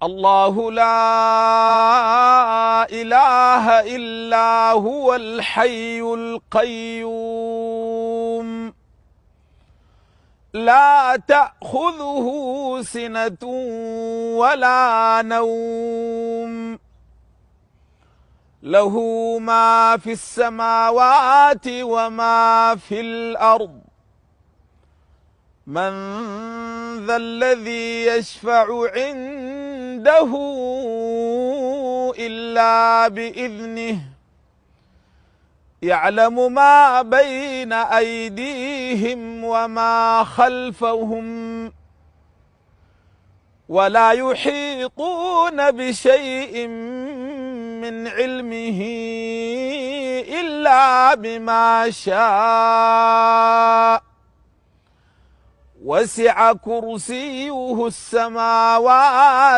الله لا إله إلا هو الحي القيوم لا تأخذه سنة ولا نوم له ما في السماوات وما في الأرض من ذا الذي يشفع عنده إلا بإذنه يعلم ما بين أيديهم وما خلفهم ولا يحيطون بشيء من علمه إلا بما شاء وسع كرسيه السماوات